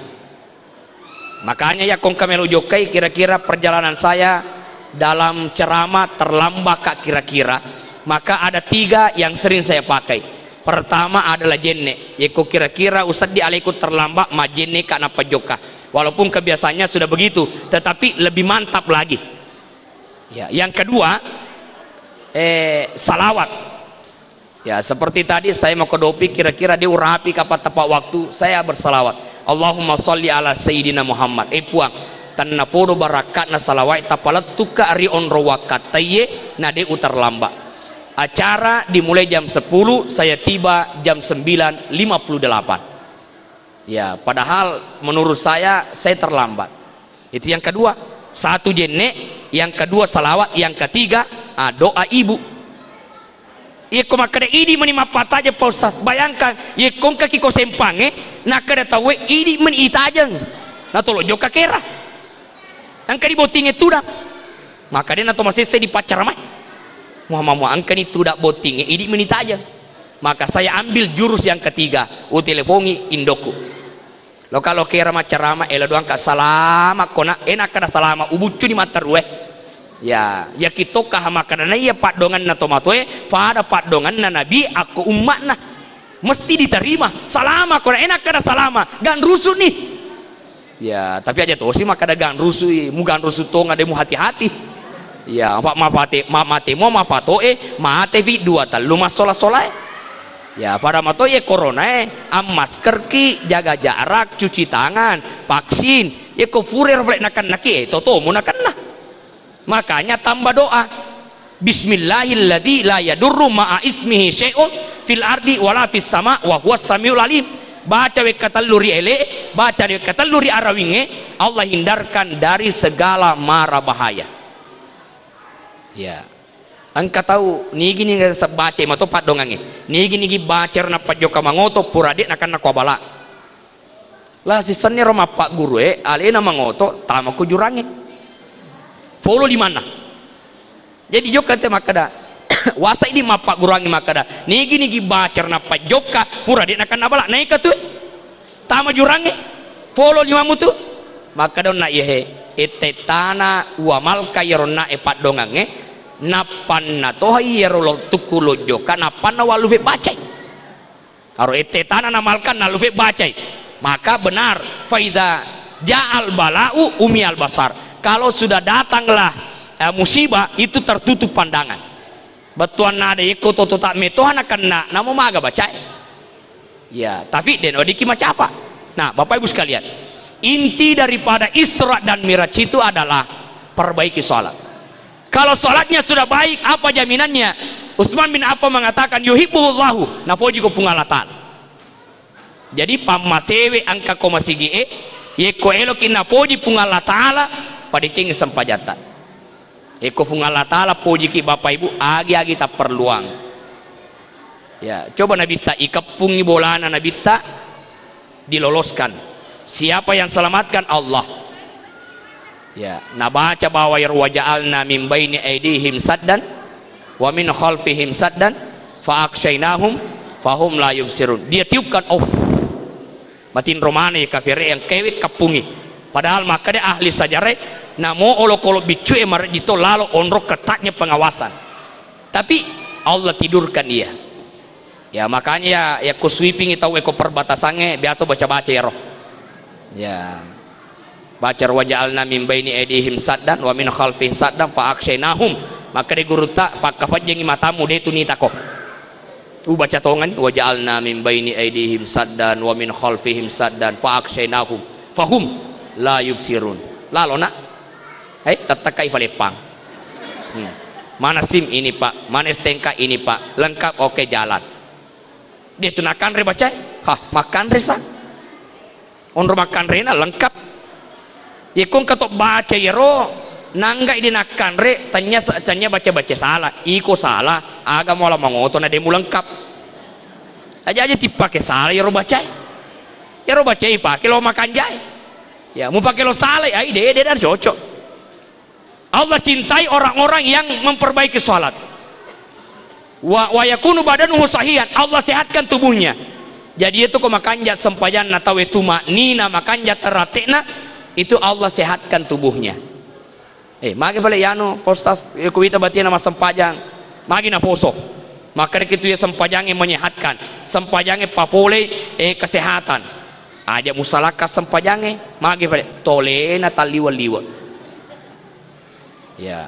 Makanya ya kong kamelo jokai kira-kira perjalanan saya dalam ceramah terlambat kak kira-kira maka ada 3 yang sering saya pakai. Pertama adalah jenne yaitu kira-kira usad di alaiku terlambat majenne kana pajoka walaupun kebiasaannya sudah begitu tetapi lebih mantap lagi ya. Yang kedua salawat ya seperti tadi saya mau ke dopi kira-kira dia urapi kapan tepat waktu saya bersalawat Allahumma sholli ala sayyidina Muhammad puang tanna podo barakat na salawat tapalat tuka ri onro wakat taye na de utar lamba acara dimulai jam 10, saya tiba jam 9.58. Ya, padahal menurut saya terlambat. Itu yang kedua. Satu jenek, yang kedua salawat, yang ketiga doa ibu. Ia kau makada idi menimapa aja Pak Ustaz. Bayangkan, ia kau kaki kau sempange, nak kada tahu idi menita aja. Nah tolong joka kera. Angka di boting itu dah. Maka dia nato masih saya dipacar mah. Muhammad angka itu dah boting, idi menita aja. Maka saya ambil jurus yang ketiga, telefoni indoku. Lo kalau kira macarama ela doang ka salama kona enak kada salama ubucu di mata rueh. Ya kita kah makana iya pak dongan na tomatoe pada pak dongan na nabi aku umat nah mesti diterima salama kona enak kada salama gan rusuh nih. Ya tapi aja tuh sih makada gan rusuh mu gan rusuh to ngademu hati-hati. Ya pak mafate mate vi dua talu masola-sola. Ya pada mato ya corona masker ki jaga jarak cuci tangan vaksin ya ko furir boleh nakan naki toto mu nakan nah. Makanya tambah doa bismillahilladzi la yadurru ma'a ismihi syai'un fil ardi wala fis sama wa huwas samiul alim. Baca we katalluri ele baca we katalluri arawinge Allah hindarkan dari segala mara bahaya. Ya angka tahu ni gini baca mato pat dongange ni gini baca na pajoka mangoto purade nakan nakobala lah sisannya roma pak guru alena mangoto tama ku jurange follow di mana jadi joka te makada wasa ini mapak gurangi makada ni gini baca na pajoka purade nakan nabala naik tu tama jurange follow lima mutu makada na yehe etetana wa malka yarona pat dongange napan na tohai yerolo tukulo joka napan na walufe bacai karo ete tanah namalkan na lufe bacai maka benar faida ja'al bala'u umi al basar kalau sudah datanglah musibah itu tertutup pandangan betuan nada iko toto tak metohan akan namo maga bacai ya tapi den odiki macam apa nah Bapak Ibu sekalian inti daripada Isra dan Miraj itu adalah perbaiki sholat. Kalau sholatnya sudah baik, apa jaminannya? Utsman bin Affan mengatakan yuhibbullahu napoji ko pungalatan. Jadi pamasewe angka ko masigi ye ko elokin napoji pungalatala pada cengi sempajatan. Eko pungalatala poji ki Bapak Ibu agi-agi tak perluang. Ya, coba Nabi ta ikapungi bolana Nabi ta diloloskan. Siapa yang selamatkan Allah? Ya, nabaca bahwa yarwaja'alna min baini aidihim saddan wa min khalfihim saddan fa akshaynahum fahum la yubsirun. Dia tiupkan batin romane kafire yang kewit kapungi. Padahal maka dia ahli sajarah namo olo-kolo bicu emar dito lalo onrok ketatnya pengawasan. Tapi Allah tidurkan dia. Ya makanya ya ku sweeping itu eko perbatasannya biasa baca-baca ya roh. Ya baca waja'alna min baini aidihim saddan wa min khalfihim saddan fa akshaynahum maka de guru tak pakafat jengi matamu de tu ni tako baca tongan waja'alna min baini aidihim saddan wa min khalfihim saddan fa akshaynahum fahum la yubsirun lalo nak tatakai falepang mana SIM ini Pak mana STNK ini Pak lengkap oke jalan dia tunakan re baca makan resa onro makan rena lengkap Ikon katok baca yero nangga idinakan re tanya baca salah iko salah aga mola mangoto na demu lengkap aja tipake salah yero baca ipake lo makan jai ya mau pakai lo salah ai de dan cocok. Allah cintai orang-orang yang memperbaiki salat wa yakunu badanuhu sahihan Allah sehatkan tubuhnya jadi itu kok makanja sempajan natawe tuma nina makanja teratekna itu Allah sehatkan tubuhnya magi pala yano postas kuita batina nama sempajang magi na poso maka itu ya sempajangnya menyehatkan sempajangnya papole kesehatan aja musalaka sempajangnya magi pala tole na taliwa-liwa ya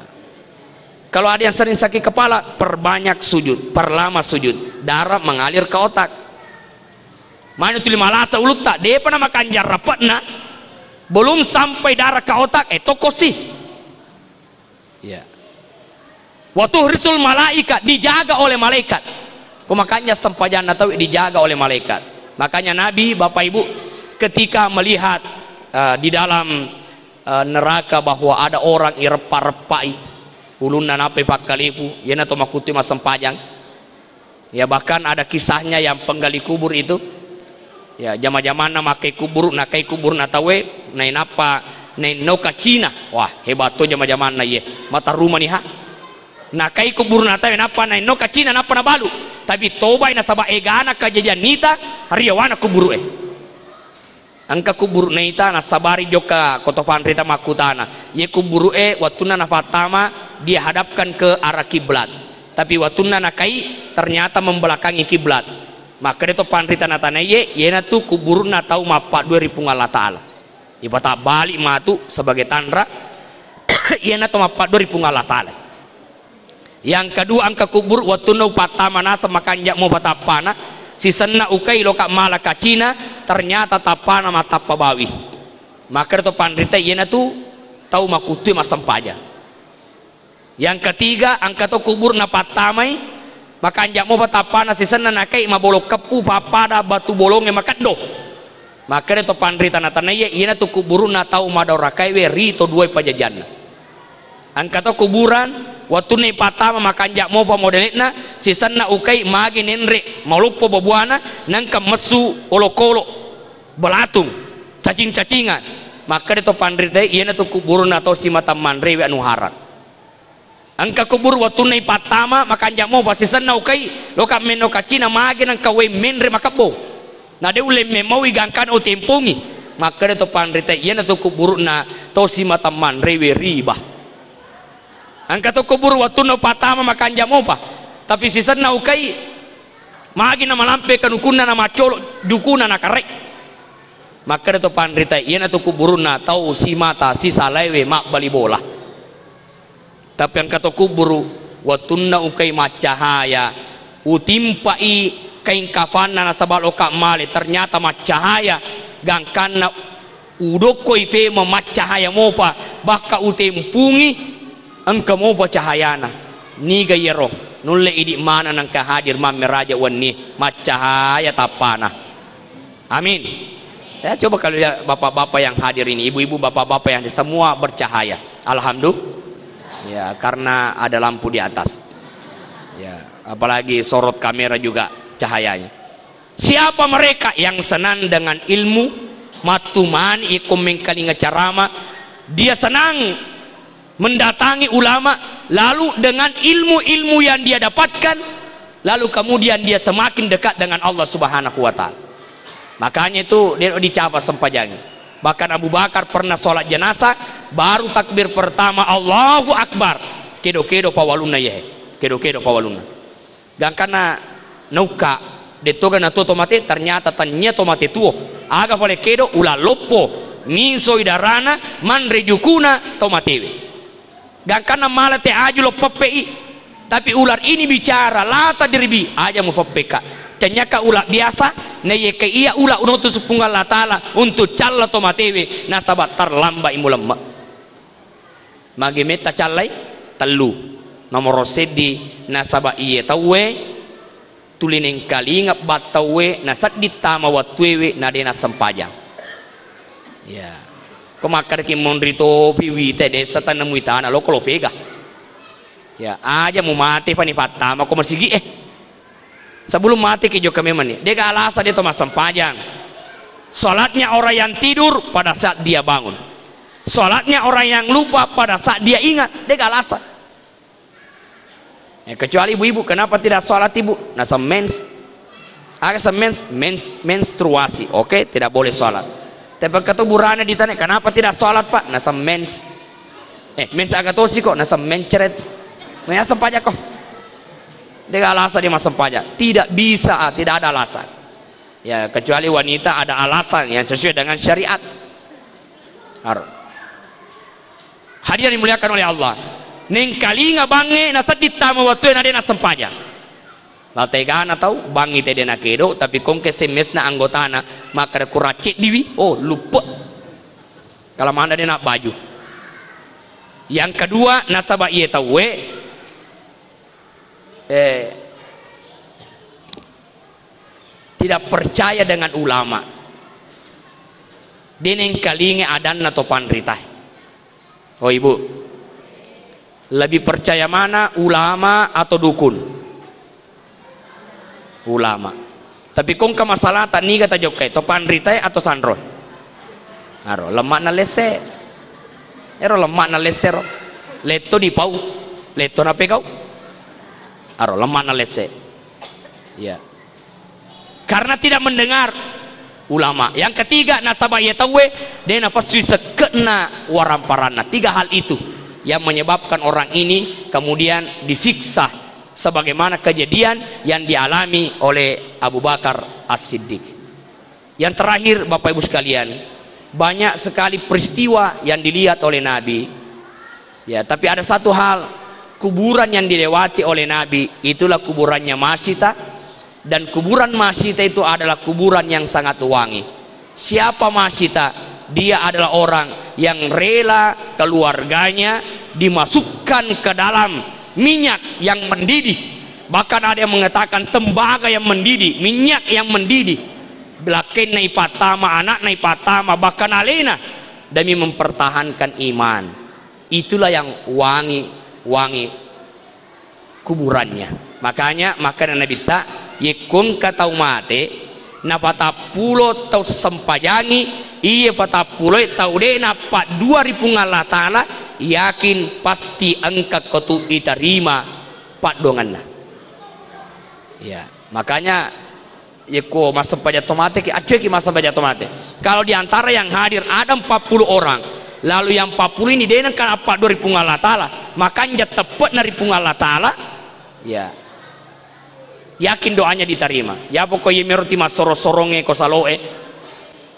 kalau ada yang sering sakit kepala perbanyak sujud perlama sujud darah mengalir ke otak mana tu lima lasa ulut tak dia pernah makan rapat na belum sampai darah ke otak tokosi ya Wa tuhrisul malaika, dijaga oleh malaikat. Makanya sempajan tahu dijaga oleh malaikat. Makanya Nabi, Bapak Ibu, ketika melihat di dalam neraka bahwa ada orang irepa-repai ulunna nape pakkalipu yana to makuti mas sempajang. Ya bahkan ada kisahnya yang penggali kubur itu. Ya jama-jamana makai kubur na tawe nai napa nai noka Cina. Wah, hebat tuh jama-jamana ye. Mata rumah nih ha. Nakai kubur na tawe napa nai noka Cina napa na balu. Tapi tobai na saba egana kejadian nita hariawana kubur angka kubur nita na sabari joka kotofan rita makutana. Ye kubur watuna na fatama dia hadapkan ke arah kiblat. Tapi watuna nakai ternyata membelakangi kiblat. Maka itu panrita natanaye yena tu kubur na tau mapa 2000 Allah Ta'ala. Ibata balik matu sebagai tandra yena tu mapa 2000 Allah Ta'ala. Yang kedua angka kubur watuna upatama nasa makanja mo patapana sisenna ukai loka malaka Cina ternyata tapana mata pabawi. Maka itu panrita yena tu tau makutu masampaja. Yang ketiga angka to kubur na patamai maka anjak mo patapana sisenna nakai mabolok kepu papada batu bolonge makado. Maka itu panrita natanaya yena tu kubur na tau madarakai we rito dua pajajanna. Angka to kuburan waktu ni patama maka anjak mo pa modelitna sisenna ukai magi nenre malupo babuana nangka mesu olokolo belatung cacing-cacingan. Maka itu panrita yena tu kubur na tau simata manre we anu harak. Angka kubur waktu ni patama maka anjak mo pasti senau kai loka menoka Cina magi nang kawe menre makabo na de ule memawi gangkan o tempungi maka itu panrita yena tu kubur na to si mataman rewe riba. Angka tu kubur waktu no patama maka anjak mo pa tapi si senau kai magi na malampe kanukuna na macolo dukuna na karek maka itu panrita yena tu kubur na tau si mata si salewe mak bali bola. Tapi yang kata kuburu watunna ukai macahaya utimpai kain kafana na sabaloka male ternyata macahaya gangkana udoko ife memacahaya mopa baka utempungi angka mopa cahayana niga yero nulle idi mana nang kahadir mamme raja wani macahaya tapana. Amin. Ya coba kalau bapak-bapak yang hadir ini, ibu-ibu, bapak-bapak yang semua bercahaya. Alhamdulillah. Ya karena ada lampu di atas ya apalagi sorot kamera juga cahayanya. Siapa mereka yang senang dengan ilmu matuman ikum mengkalinga carama dia senang mendatangi ulama lalu dengan ilmu-ilmu yang dia dapatkan lalu kemudian dia semakin dekat dengan Allah Subhanahu wa Ta'ala. Makanya itu dia dicapa sempajangnya. Bahkan Abu Bakar pernah sholat jenazah baru takbir pertama Allahu Akbar kedo-kedo pawaluna ya kedo-kedo pawaluna dan karena nuka detoga na toto mate ternyata tanya tomate tuo aga fale kedo ula lopo minso idarana man rejukuna tomatewe dan karena malah te aju lo pepei tapi ular ini bicara lata diribi aja mu pepeka ternyata ular biasa neye ke iya ula unotu supungal la Ta'ala untuk calla tomatewe nasabat terlamba imulemma magi meta callai telu nomor sedi nasaba iye tawe tulinen kalinga batawe nasat ditama watwewe nadena sempajang ya komakar ki monrito piwite desa tanamui tanah lo kalau vega ya aja mu mati fani fatama ko masigi sebelum mati ke joka memang nih dia alasan dia Thomas sempajang. Salatnya orang yang tidur pada saat dia bangun, salatnya orang yang lupa pada saat dia ingat dia alasan kecuali ibu-ibu kenapa tidak salat ibu nasa menstruasi oke, tidak boleh salat. Tapi kata burana ditanya kenapa tidak salat pak nasa mens agatosi kok nasa menceret naya sempajang kok dengan alasan dia masuk pajak tidak bisa tidak ada alasan ya kecuali wanita ada alasan yang sesuai dengan syariat. Hadirin dimuliakan oleh Allah neng kalinga bange nasa ditama waktu yang ada nasa pajak lategana tahu bangi tede na kedo tapi kong kesemes na anggotana maka kuracik diwi oh lupa kalau mana dia nak baju. Yang kedua nasabah iya tahu tidak percaya dengan ulama. Deneng kalinge adan atau panritah. Oh ibu, lebih percaya mana, ulama atau dukun? Ulama. Tapi kong ka masalah tani kata jokai to panritah atau sandro? Aro lemak na lese. Ero lemak na lese ro. Leto di pau. Leto na pegau. Aro lemak na lese. Ya. Karena tidak mendengar ulama. Yang ketiga nasabah ya tahu dena pasti sekena waramparana. 3 hal itu yang menyebabkan orang ini kemudian disiksa sebagaimana kejadian yang dialami oleh Abu Bakar As-Siddiq. Yang terakhir Bapak Ibu sekalian, banyak sekali peristiwa yang dilihat oleh Nabi. Ya, tapi ada satu hal, kuburan yang dilewati oleh Nabi itulah kuburannya Masita, dan kuburan Masita itu adalah kuburan yang sangat wangi. Siapa Masita? Dia adalah orang yang rela keluarganya dimasukkan ke dalam minyak yang mendidih. Bahkan ada yang mengatakan tembaga yang mendidih, minyak yang mendidih. Belakin nai patama, anak nai patama, bahkan alena demi mempertahankan iman. Itulah yang wangi kuburannya. Makanya makanan Nabi tak yekun kata umate na patapulo tau sempajangi iya patapulo tau de na pak 2000 Allah Ta'ala yakin pasti engkau ketu diterima pak donganna. Ya, makanya yeko masa pajak tomate ki acuh ki masa pajak tomate. Kalau diantara yang hadir ada 40 orang, lalu yang 40 ini dia kan apa 2000 Allah Ta'ala, makanya tepat dari Allah Ta'ala. Ya, yakin doanya diterima. Ya pokoknya meroti masoro-soronge kosaloe.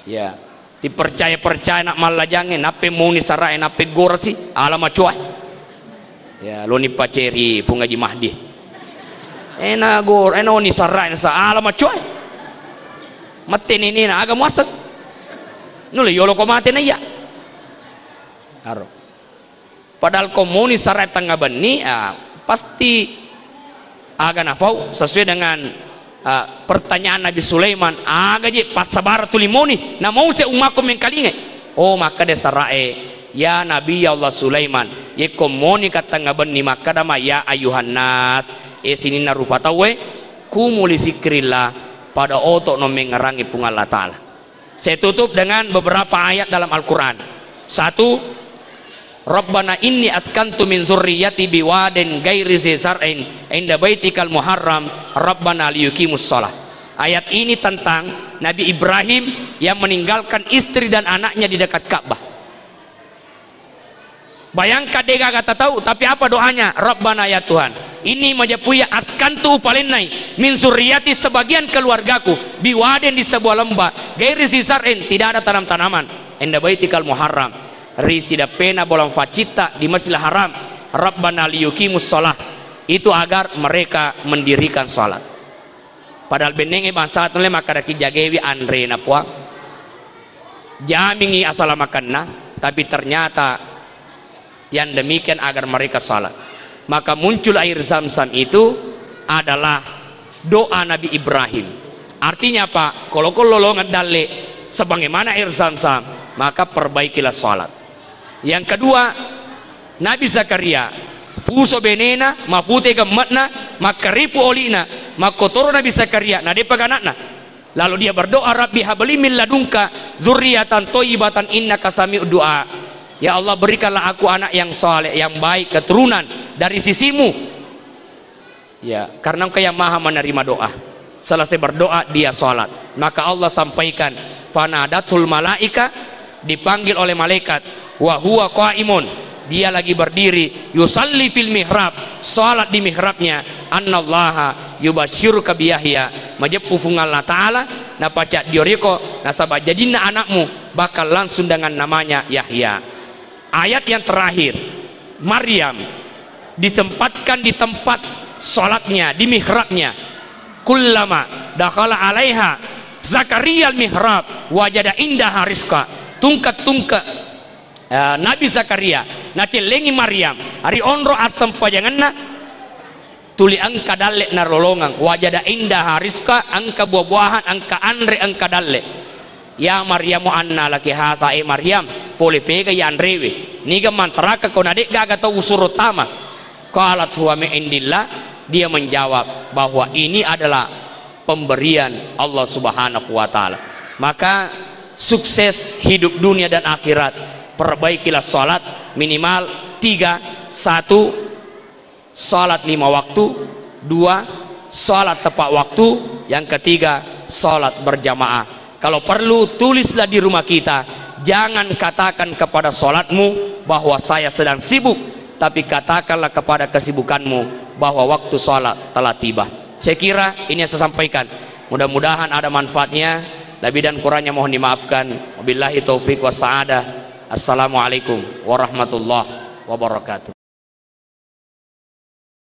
Ya, dipercaya nak malajange nape muni sarae nape gorsi alama cuai. Ya, lo ni paceri pungaji Mahdi. Ena gor, ena oni sarae sa alama cuai. Mate ini na agak muasat. Nule yolo ko mate na ya. Aro. Padahal komuni sarae tangga beni pasti aga nafau sesuai dengan pertanyaan Nabi Sulaiman aga je pas sabar tulimoni na mau se umakum yang kalinge. Oh maka de sarae ya Nabi Allah Sulaiman ye komoni kata ngaben ni maka dama ya ayuhan nas sini na rupa tawe kumuli zikrillah pada otok no mengerangi pung Allah Ta'ala. Saya tutup dengan beberapa ayat dalam Al-Quran. 1, Rabbana inni askantu min zurriyyati biwadin ghairi zi zar'in inda baitikal muharram Rabbana liyuqimus shalah. Ayat ini tentang Nabi Ibrahim yang meninggalkan istri dan anaknya di dekat Ka'bah. Bayangkan dia kata tahu, tapi apa doanya? Rabbana ya Tuhan, ini majapuya askantu palinai min zurriyyati sebagian keluargaku biwadin di sebuah lembah ghairi zi zar'in tidak ada tanam-tanaman inda baitikal muharram risida pena bolang facita di Masjidil Haram Rabbana liyuqimus shalah, itu agar mereka mendirikan salat. Padahal benenge bangsa tule maka daki jagewi andre na puang jamingi asal makanna, tapi ternyata yang demikian agar mereka salat. Maka muncul air Zam-Zam itu adalah doa Nabi Ibrahim. Artinya apa? Kalau lo ngedale sebagaimana air Zam-Zam, maka perbaikilah salat. Yang kedua, Nabi Zakaria puso benena mapute gematna makaripu olina makotoro Nabi Zakaria nade paganakna, lalu dia berdoa Rabbi habli min ladunka zurriyatan thayyibatan innaka sami'ud du'a. Ya Allah, berikanlah aku anak yang saleh, yang baik, keturunan dari sisimu. Ya, karena Engkau yang maha menerima doa. Selesai berdoa dia salat, maka Allah sampaikan fanadatul malaika, dipanggil oleh malaikat, wa huwa qaimun, dia lagi berdiri, yusalli fil mihrab, salat di mihrabnya, annallaha yubasyiruka bi Yahya, majepu fungal Allah Ta'ala na pacak dioriko nasabah jadina anakmu bakal langsung dengan namanya Yahya. Ayat yang terakhir, Maryam ditempatkan di tempat salatnya, di mihrabnya. Kullama dakhala alaiha Zakaria al-mihrab wajada indaha rizqa, tungkat-tungkat Nabi Zakaria nacelengi Maryam hari onro asam pajanganna tuli angka dalle narolongang, wajada indah hariska angka buah-buahan, angka andre angka dalle. Ya Maryamu anna laki hasa Maryam pole pega ya andrewe niga mantraka kona dek gaga tau usur utama. Qalat huwa min indillah, dia menjawab bahwa ini adalah pemberian Allah Subhanahu wa taala. Maka sukses hidup dunia dan akhirat, perbaikilah salat minimal 3. 1. Salat 5 waktu. 2. Salat tepat waktu. Yang ketiga, salat berjamaah. Kalau perlu tulislah di rumah kita, jangan katakan kepada salatmu bahwa saya sedang sibuk, tapi katakanlah kepada kesibukanmu bahwa waktu salat telah tiba. Saya kira ini yang saya sampaikan, mudah-mudahan ada manfaatnya. Lebih dan kurangnya mohon dimaafkan. Wabillahi taufiq wa sa'adah. Assalamualaikum warahmatullahi wabarakatuh.